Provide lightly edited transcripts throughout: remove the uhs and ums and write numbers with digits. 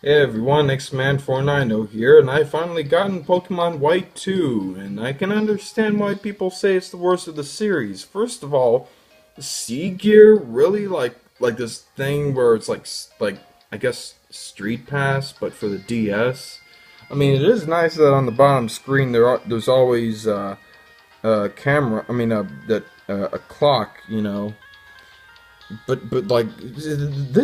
Hey everyone, X-Man490 here, and I finally gotten Pokemon White 2, and I can understand why people say it's the worst of the series. First of all, the Sea Gear really like this thing where it's like I guess Street Pass, but for the DS. I mean, it is nice that on the bottom screen there's always a camera. I mean, a clock, but like this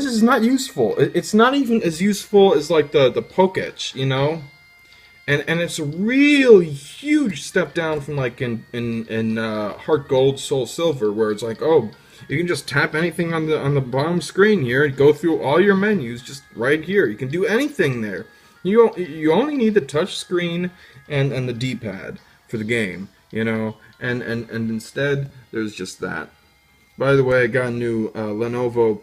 is not useful. It's not even as useful as like the Poketch, and it's a really huge step down from like in Heart Gold, Soul Silver, where it's like, oh, you can just tap anything on the bottom screen here and go through all your menus just right here. You can do anything there. You only need the touch screen and the D-pad for the game, and instead there's just that. By the way, I got a new Lenovo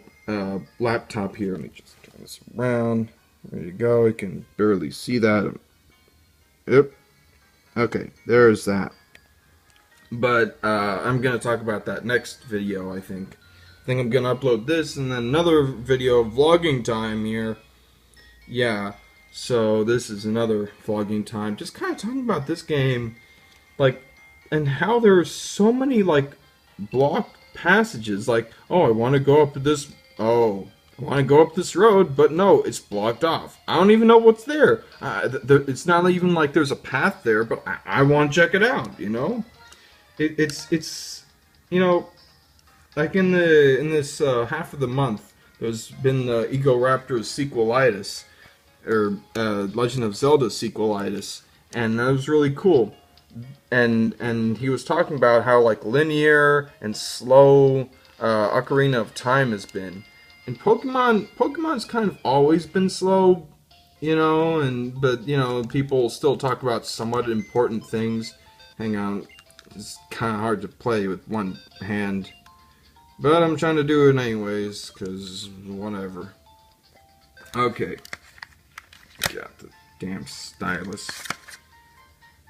laptop here. Let me just turn this around. There you go. You can barely see that. Yep. Okay, there's that. But I'm going to talk about that next video, I think. I think I'm going to upload this and then another video vlogging time here. Yeah, so this is another vlogging time. Just kind of talking about this game, like, and how there's so many, like, blocked passages. Like, oh, I want to go up this. Oh, I want to go up this road, but no, it's blocked off. I don't even know what's there. It's not even like there's a path there, but I want to check it out. It's you know like in this half of the month, there's been the Ego Raptors sequelitis or Legend of Zelda sequelitis, and that was really cool. And he was talking about how like linear and slow Ocarina of Time has been. And Pokemon's kind of always been slow, and but people still talk about somewhat important things. Hang on, it's kind of hard to play with one hand, but I'm trying to do it anyways, cause whatever. Okay, got the damn stylus.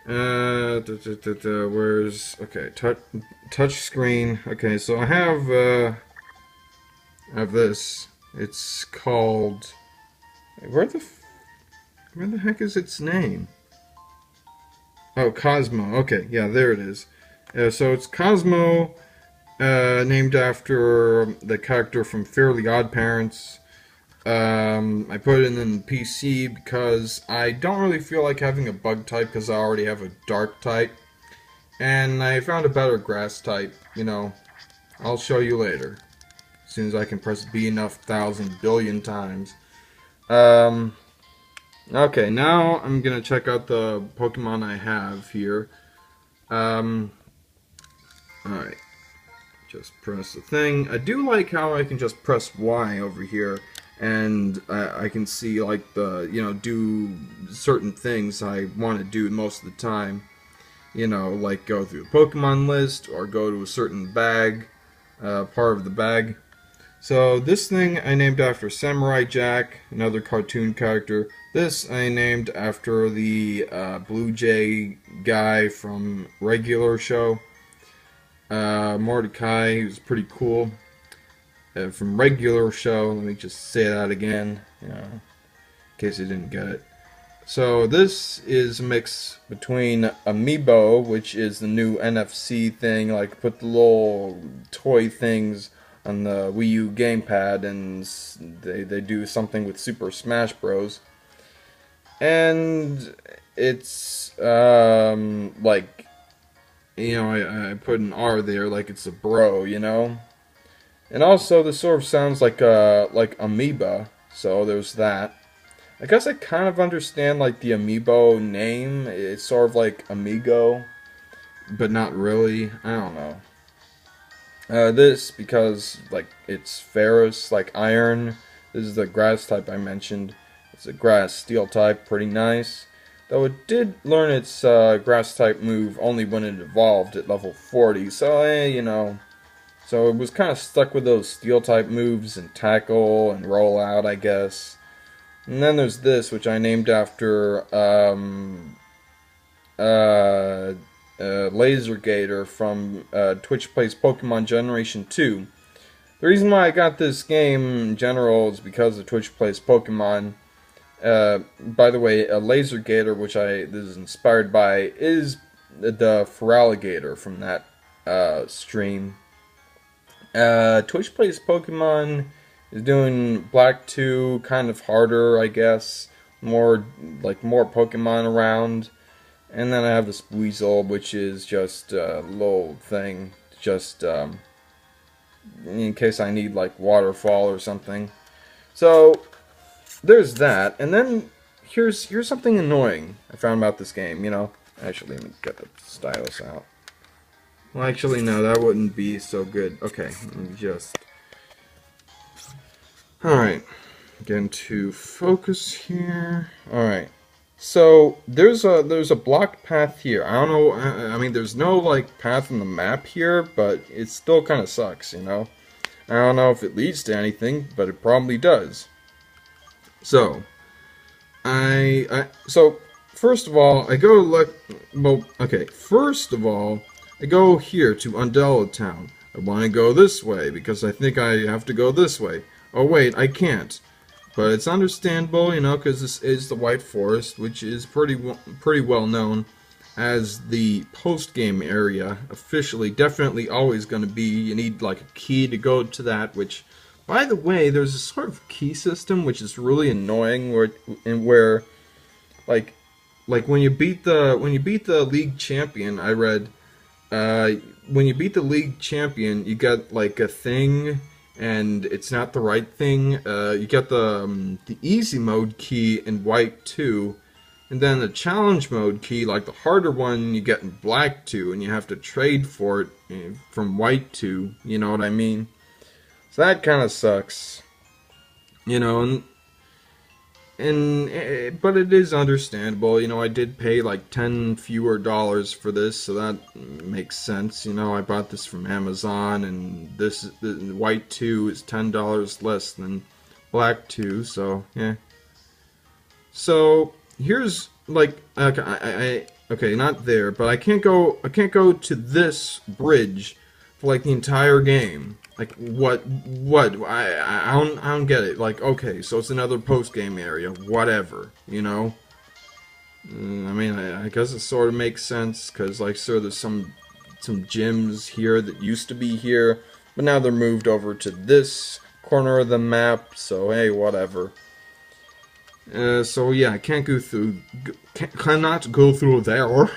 Where's okay? Touch screen. Okay, so I have this. It's called. Where the heck is its name? Oh, Cosmo. Okay, yeah, there it is. So it's Cosmo, named after the character from Fairly Odd Parents. I put it in PC because I don't really feel like having a bug type because I already have a dark type. And I found a better grass type, I'll show you later. As soon as I can press B enough thousand billion times. Um, okay, now I'm gonna check out the Pokemon I have here. Um, alright, just press the thing. I do like how I can just press Y over here and I can see like do certain things I want to do most of the time. Like go through a Pokemon list or go to a certain bag, part of the bag. So this thing I named after Samurai Jack, another cartoon character. This I named after the Blue Jay guy from Regular Show. Mordecai, he was pretty cool. From Regular Show, let me just say that again, in case you didn't get it. So this is a mix between Amiibo, which is the new NFC thing, like put the little toy things on the Wii U gamepad, and they do something with Super Smash Bros. And it's like I put an R there, like it's a bro. And also this sort of sounds like amoeba, so there's that. I guess I kind of understand like the amiibo name. It's sort of like amigo, but not really. I don't know. This because like it's ferrous, like iron. This is the grass type I mentioned. It's a grass steel type, pretty nice. Though it did learn its grass type move only when it evolved at level 40. So So it was kind of stuck with those steel type moves and tackle and roll out, I guess. And then there's this, which I named after Laser Gator from Twitch Plays Pokemon Generation 2. The reason why I got this game in general is because of Twitch Plays Pokemon. By the way, a laser gator, which this is inspired by, is the Feraligatr from that stream. Twitch Plays Pokemon is doing Black 2 kind of harder, I guess. More Pokemon around. And then I have this Weasel, which is just a little thing, just in case I need like waterfall or something. So there's that, and then here's something annoying I found about this game. Actually, let me get the stylus out. Well, actually, no, that wouldn't be so good. Okay, let me just. All right, get into focus here. All right. So there's a blocked path here. I don't know. I mean, there's no like path on the map here, but it still kind of sucks, I don't know if it leads to anything, but it probably does. So so first of all, I go First of all, I go here to Undella Town. I want to go this way because I think I have to go this way. Oh wait, I can't. But it's understandable, because this is the White Forest, which is pretty well known as the post-game area. Officially, definitely always going to be. You need like a key to go to that. Which, by the way, there's a sort of key system which is really annoying. Where like when you beat the league champion, I read when you beat the league champion, you get like a thing. And it's not the right thing. You get the easy mode key in White 2, and then the challenge mode key, like the harder one, you get in Black 2, and you have to trade for it from White 2. You know what I mean? So that kind of sucks. But it is understandable. I did pay like $10 fewer for this, so that makes sense. I bought this from Amazon, and the White 2 is $10 less than Black 2, so yeah. So here's like okay, not there, but I can't go to this bridge for like the entire game. Like, what? I don't get it. Like, okay, so it's another post-game area. Whatever, I mean, I guess it sort of makes sense, because, like, sir, there's some gyms here that used to be here, but now they're moved over to this corner of the map, so, hey, whatever. So, yeah, I can't go through... cannot go through there.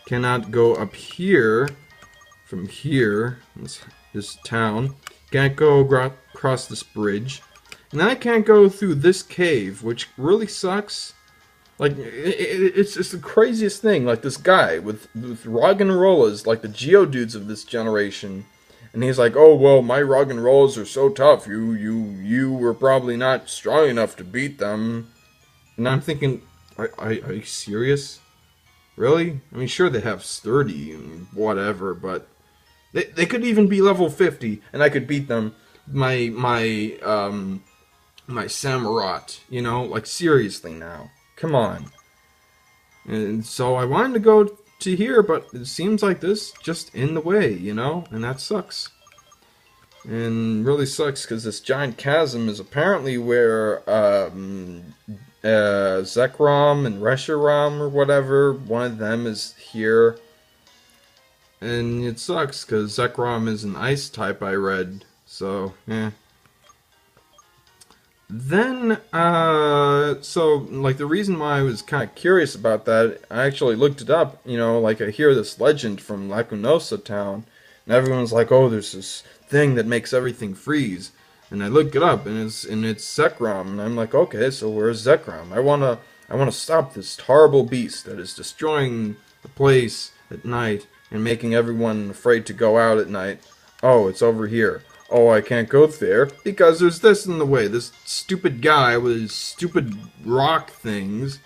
Cannot go up here. From here... this town. Can't go across this bridge. And then I can't go through this cave, which really sucks. Like, it's just the craziest thing. Like, this guy with Roggenrollas, like the Geodudes of this generation. And he's like, oh, well, my Roggenrollas are so tough. You were probably not strong enough to beat them. And I'm thinking, are you serious? Really? I mean, sure, they have sturdy and whatever, but... They could even be level 50, and I could beat them. My Samurott, like seriously now. Come on. And so I wanted to go to here, but it seems like this just in the way, and that sucks. And really sucks because this giant chasm is apparently where Zekrom and Reshiram or whatever, one of them is here. And it sucks, because Zekrom is an ice type, I read. So, yeah. Then, so, like, the reason why I was kind of curious about that, I actually looked it up, like, I hear this legend from Lacunosa Town, and everyone's like, oh, there's this thing that makes everything freeze. And I look it up, and it's Zekrom, and I'm like, okay, so where's Zekrom? I wanna stop this horrible beast that is destroying the place at night, and making everyone afraid to go out at night. Oh, it's over here. Oh, I can't go there because there's this in the way. This stupid guy with his stupid rock things.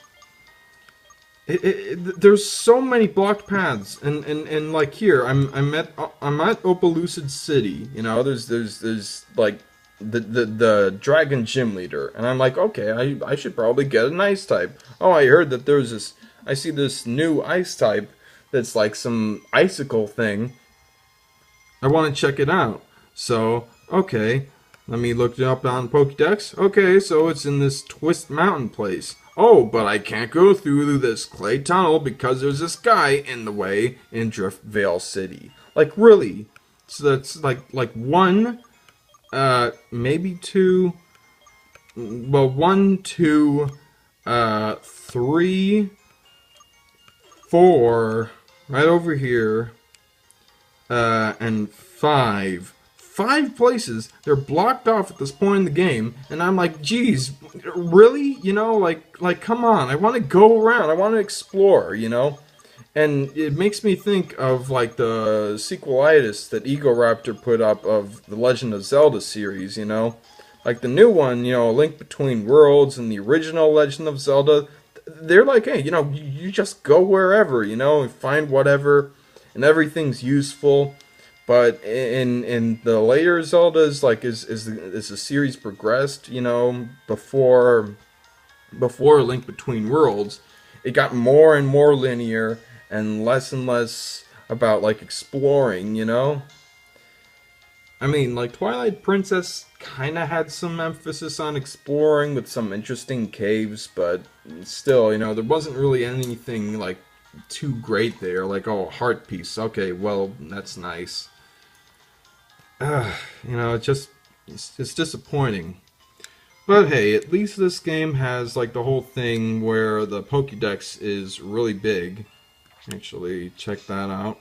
There's so many blocked paths, and like here, I'm at Opalucid City. There's like the Dragon Gym Leader, and I'm like, okay, I should probably get an ice type. Oh, I heard that there's this. I see this new ice type. That's like some icicle thing. I want to check it out. So, okay, Let me look it up on Pokédex. Okay, so it's in this Twist Mountain place. Oh, but I can't go through this clay tunnel because there's this guy in the way in Driftvale City. Like, really? So that's like one, maybe two, well, one, two, three, four, right over here, and five. Five places. They're blocked off at this point in the game, and I'm like, geez, really? You know, like, come on. I want to go around. I want to explore, you know? And it makes me think of, like, the sequelitis that Egoraptor put up of the Legend of Zelda series, you know? Like, the new one, you know, A Link Between Worlds and the original Legend of Zelda, they're like, hey, you know, you just go wherever, you know, and find whatever, and everything's useful. But in the later Zeldas, like, as the series progressed, you know, before Link Between Worlds, it got more and more linear and less about, like, exploring, you know? I mean, like, Twilight Princess kind of had some emphasis on exploring with some interesting caves, but still, you know, there wasn't really anything, like, too great there. Like, oh, heart piece. Okay, well, that's nice. You know, it's disappointing. But hey, at least this game has like the whole thing where the Pokédex is really big. Actually, check that out.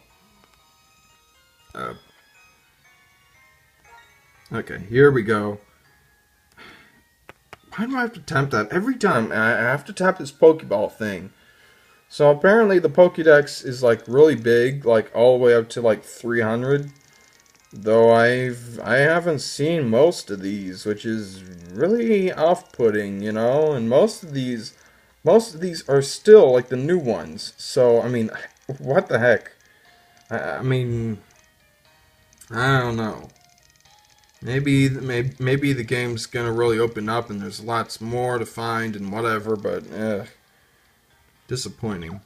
Okay, here we go. Why do I have to tap that? Every time I have to tap this Pokeball thing. So apparently the Pokédex is like really big, like all the way up to like 300. Though I haven't seen most of these, which is really off-putting, you know. And most of these are still like the new ones. So I mean, what the heck? I mean, I don't know. Maybe the game's gonna really open up and there's lots more to find and whatever. But disappointing.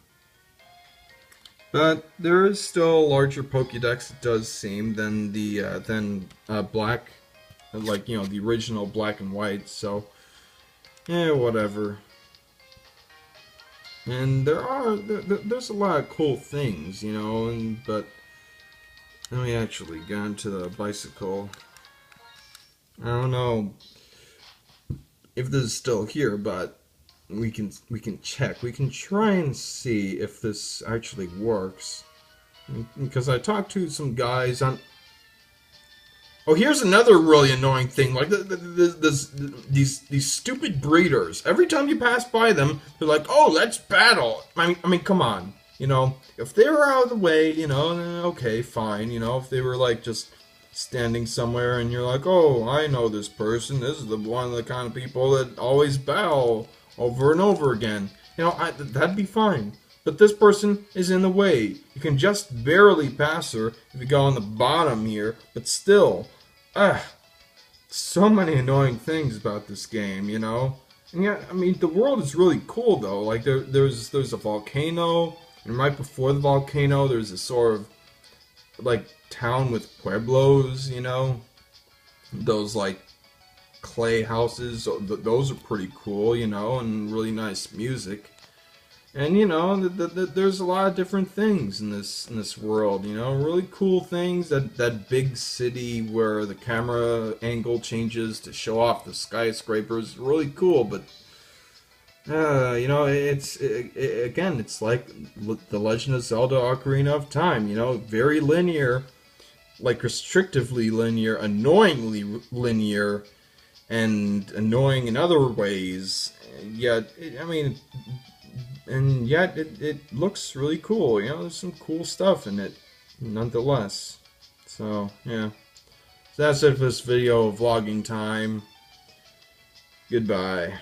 But there is still a larger Pokédex, it does seem, than the black, like, you know, the original black and white. So, yeah, whatever. And there's a lot of cool things, you know. But let me actually get into the bicycle. I don't know if this is still here, but we can check. We can try and see if this actually works. Because I talked to some guys on... Oh, here's another really annoying thing. Like, these stupid breeders. Every time you pass by them, they're like, oh, let's battle. I mean, come on. You know, if they were out of the way, you know, then okay, fine. You know, if they were, like, just standing somewhere and you're like, oh, I know this person. This is one of the kind of people that always battle over and over again. You know, that'd be fine. But this person is in the way. You can just barely pass her if you go on the bottom here. But still, so many annoying things about this game, you know. And yeah, I mean, the world is really cool though. Like there's a volcano, and right before the volcano, there's a sort of like town with pueblos, you know. Those like clay houses, those are pretty cool, you know, and really nice music. And you know, there's a lot of different things in this world, you know, really cool things. That big city where the camera angle changes to show off the skyscrapers, really cool. But you know, again, it's like the Legend of Zelda: Ocarina of Time, you know, very linear, like restrictively linear, annoyingly linear, and annoying in other ways. Yet, I mean, and yet it looks really cool. You know, there's some cool stuff in it, nonetheless. So yeah, so that's it for this video of vlogging time. Goodbye.